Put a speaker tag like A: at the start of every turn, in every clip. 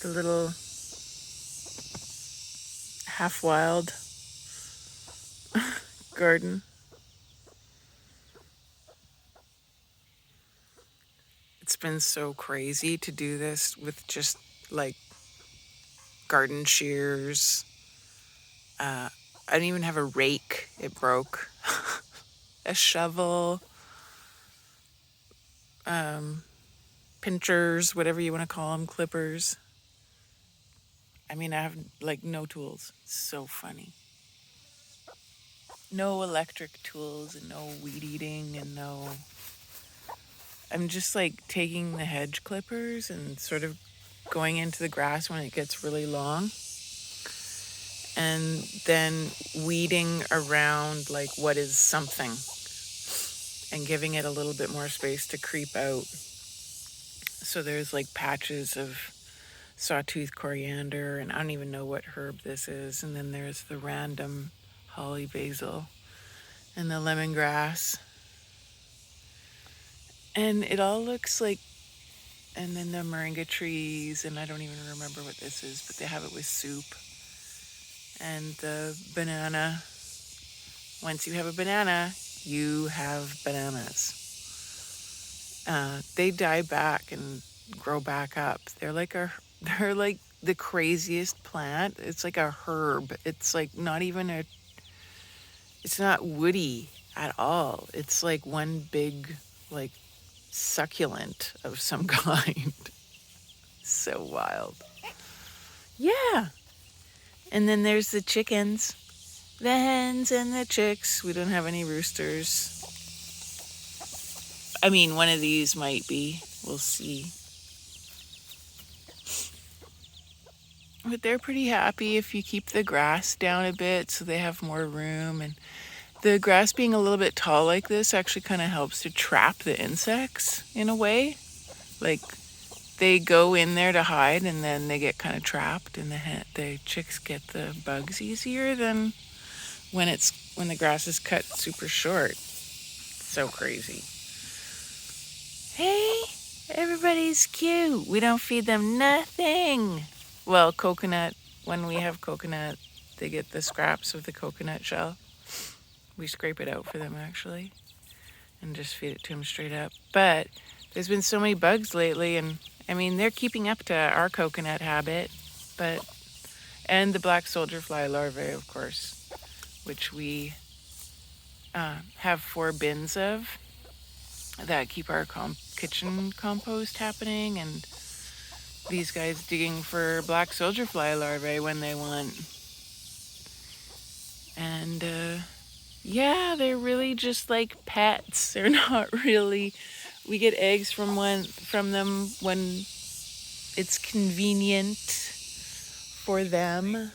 A: the little half wild garden. It's been so crazy to do this with just like garden shears. I don't even have a rake, it broke. A shovel, um, pinchers, whatever you want to call them, clippers. I mean, I have like no tools. It's so funny. No electric tools and no weed eating and no. I'm just like taking the hedge clippers and sort of going into the grass when it gets really long and then weeding around like what is something and giving it a little bit more space to creep out. So there's like patches of sawtooth coriander, and I don't even know what herb this is. And then there's the random holly basil and the lemongrass. And it all looks like, and then the moringa trees, and I don't even remember what this is, but they have it with soup. And the banana. Once you have a banana, you have bananas. They die back and grow back up. They're like the craziest plant. It's like a herb. It's like not even a it's not woody at all. It's like one big like succulent of some kind. So wild. Yeah. And then there's the chickens. The hens and the chicks. We don't have any roosters. I mean, one of these might be. We'll see. But they're pretty happy if you keep the grass down a bit so they have more room. And the grass being a little bit tall like this actually kind of helps to trap the insects in a way. Like they go in there to hide and then they get kind of trapped, and the chicks get the bugs easier than when the grass is cut super short. So crazy. Hey, everybody's cute. We don't feed them nothing. Well, coconut, when we have coconut, they get the scraps of the coconut shell. We scrape it out for them actually and just feed it to them straight up. But there's been so many bugs lately, and I mean, they're keeping up to our coconut habit, and the black soldier fly larvae, of course, which we have 4 bins of that keep our kitchen compost happening, and these guys digging for black soldier fly larvae when they want. And yeah, they're really just like pets. They're not really. We get eggs from them when it's convenient for them.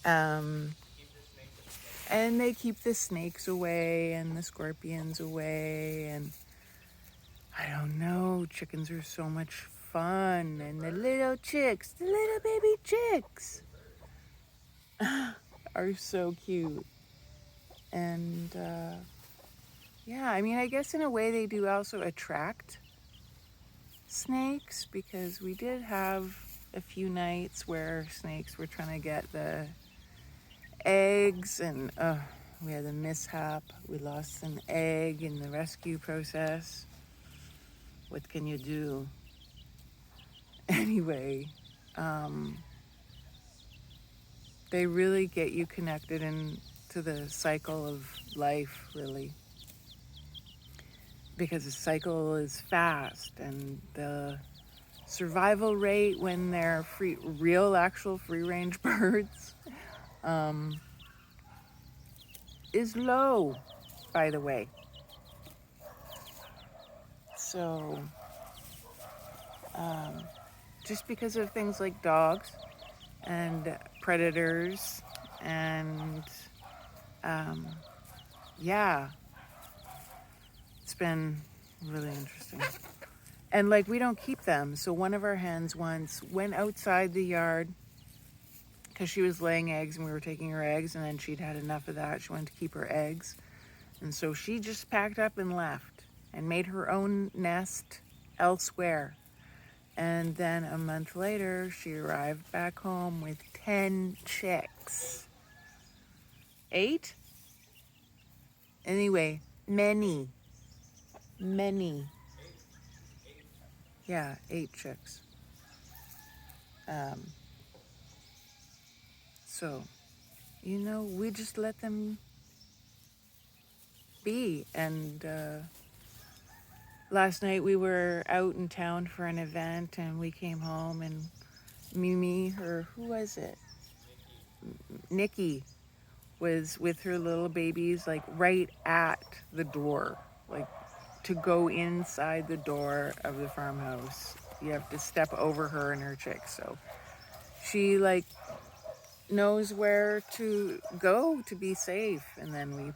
A: Um, and they keep the snakes away and the scorpions away, and I don't know, chickens are so much fun, and the little baby chicks are so cute. And yeah, I mean, I guess in a way they do also attract snakes, because we did have a few nights where snakes were trying to get the eggs, and we had a mishap. We lost an egg in the rescue process. What can you do? Anyway, they really get you connected into the cycle of life, really. Because the cycle is fast, and the survival rate when they're real, actual free-range birds is low, by the way. So, just because of things like dogs and predators and yeah, it's been really interesting. And like, we don't keep them. So one of our hens once went outside the yard because she was laying eggs and we were taking her eggs, and then she'd had enough of that. She wanted to keep her eggs. And so she just packed up and left and made her own nest elsewhere. And then a month later, she arrived back home with 10 chicks. 8? Anyway, many. Yeah, 8 chicks. So, we just let them be. And last night we were out in town for an event, and we came home, and Mimi, who was it? Nikki was with her little babies, like right at the door, like to go inside the door of the farmhouse. You have to step over her and her chicks. So she knows where to go to be safe. And then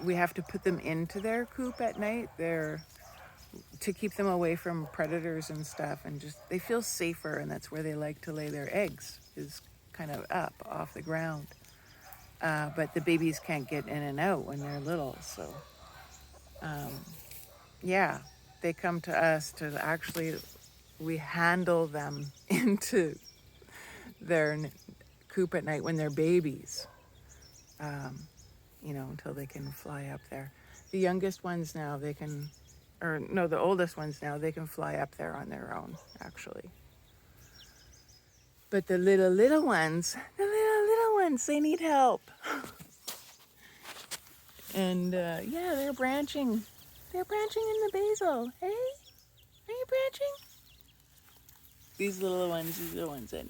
A: we have to put them into their coop at night. To keep them away from predators and stuff, and just they feel safer, and that's where they like to lay their eggs, is kind of up off the ground. But the babies can't get in and out when they're little, so yeah, they come to us to actually, we handle them into their coop at night when they're babies, until they can fly up there. The youngest ones now, the oldest ones now, they can fly up there on their own, actually. But the little ones, they need help. And yeah, they're branching. They're branching in the basil. Hey, are you branching? These little ones, these are the ones that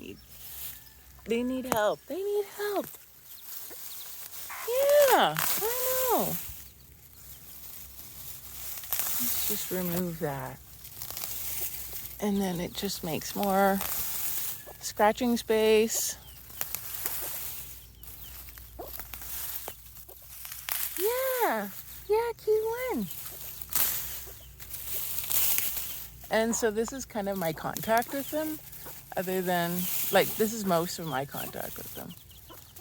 A: they need help. They need help. Yeah, I know. Let's just remove that. And then it just makes more scratching space. Yeah, cute one. And so this is kind of my contact with them, other than, this is most of my contact with them.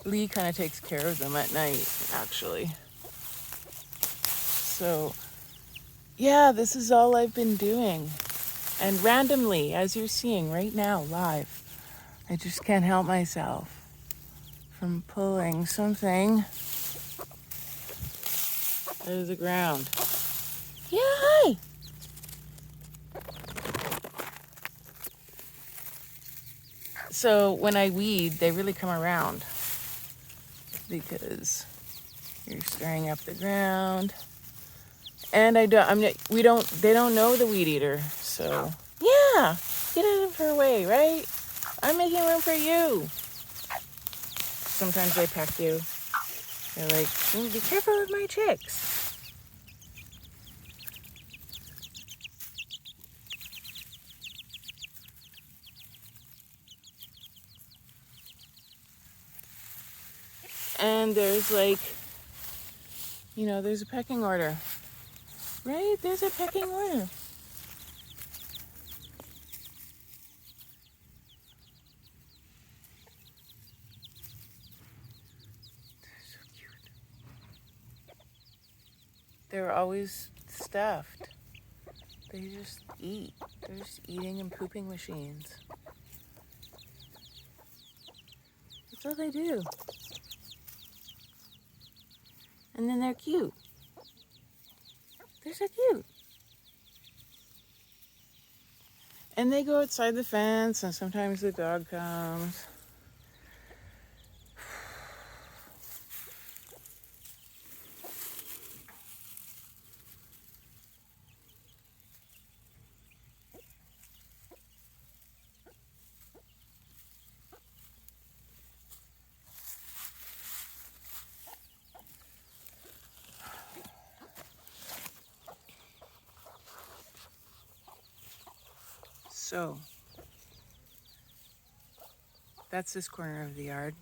A: Lee kind of takes care of them at night, actually. So, yeah, this is all I've been doing. And randomly, as you're seeing right now, live, I just can't help myself from pulling something out of the ground. Yeah, hi! So when I weed, they really come around because you're stirring up the ground. And they don't know the weed eater. So yeah, get out of her way, right? I'm making room for you. Sometimes they peck you. They're like, be careful with my chicks. And there's there's a pecking order. Right? There's a pecking order. They're so cute. They're always stuffed. They just eat. They're just eating and pooping machines. That's all they do. And then they're cute. They're so cute. And they go outside the fence, and sometimes the dog comes. So, that's this corner of the yard.